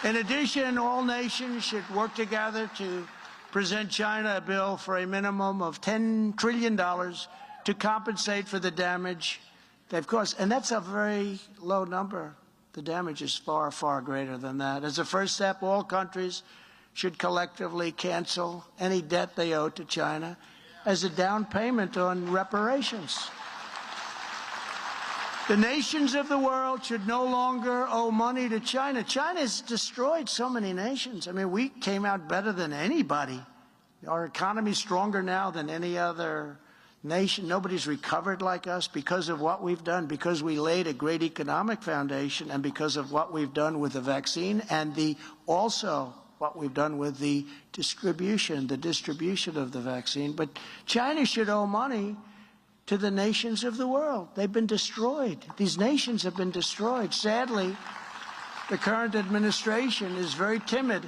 In addition, all nations should work together to present China a bill for a minimum of $10 trillion to compensate for the damage they've caused. And that's a very low number. The damage is far, far greater than that. As a first step, all countries should collectively cancel any debt they owe to China as a down payment on reparations. The nations of the world should no longer owe money to China. China has destroyed so many nations. I mean, we came out better than anybody. Our economy is stronger now than any other nation. Nobody's recovered like us because of what we've done, because we laid a great economic foundation, and because of what we've done with the vaccine, and also what we've done with the distribution of the vaccine. But China should owe money to the nations of the world. They've been destroyed. These nations have been destroyed. Sadly, the current administration is very timid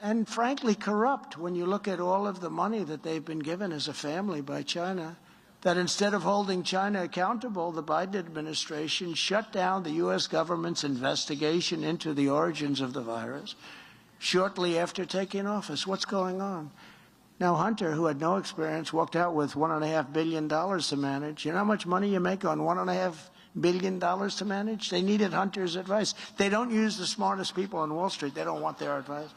and frankly corrupt when you look at all of the money that they've been given as a family by China, that instead of holding China accountable, the Biden administration shut down the U.S. government's investigation into the origins of the virus shortly after taking office. What's going on? Now, Hunter, who had no experience, walked out with $1.5 billion to manage. You know how much money you make on $1.5 billion to manage? They needed Hunter's advice. They don't use the smartest people on Wall Street. They don't want their advice.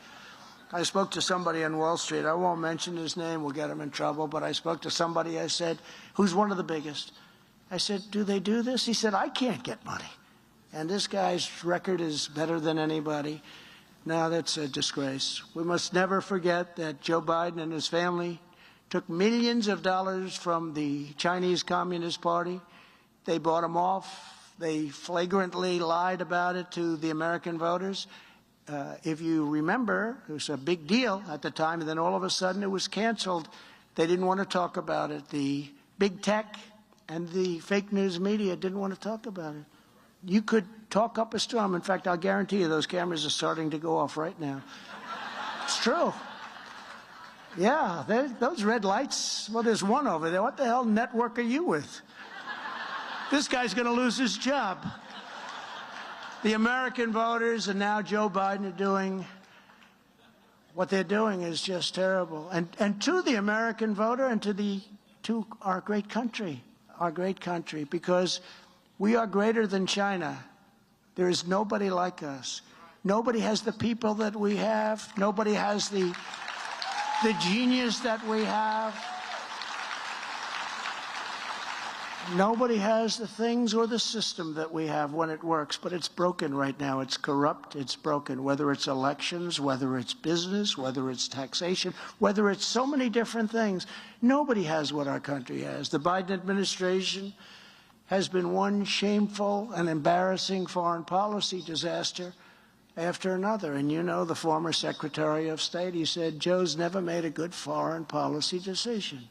I spoke to somebody on Wall Street. I won't mention his name. We'll get him in trouble. But I spoke to somebody, I said, who's one of the biggest? I said, do they do this? He said, I can't get money. And this guy's record is better than anybody. Now, that's a disgrace. We must never forget that Joe Biden and his family took millions of dollars from the Chinese Communist Party. They bought them off. They flagrantly lied about it to the American voters. If you remember, it was a big deal at the time, and then all of a sudden it was canceled. They didn't want to talk about it. The big tech and the fake news media didn't want to talk about it. You could talk up a storm. In fact, I'll guarantee you those cameras are starting to go off right now. It's true. Yeah, those red lights, well, there's one over there. What the hell network are you with? This guy's going to lose his job. The American voters and now Joe Biden are doing what they're doing is just terrible. And to the American voter and to our great country, because we are greater than China. There is nobody like us. Nobody has the people that we have. Nobody has the genius that we have. Nobody has the things or the system that we have when it works, but it's broken right now. It's corrupt. It's broken, whether it's elections, whether it's business, whether it's taxation, whether it's so many different things. Nobody has what our country has. The Biden administration has been one shameful and embarrassing foreign policy disaster after another. And you know the former Secretary of State, he said, Joe's never made a good foreign policy decision.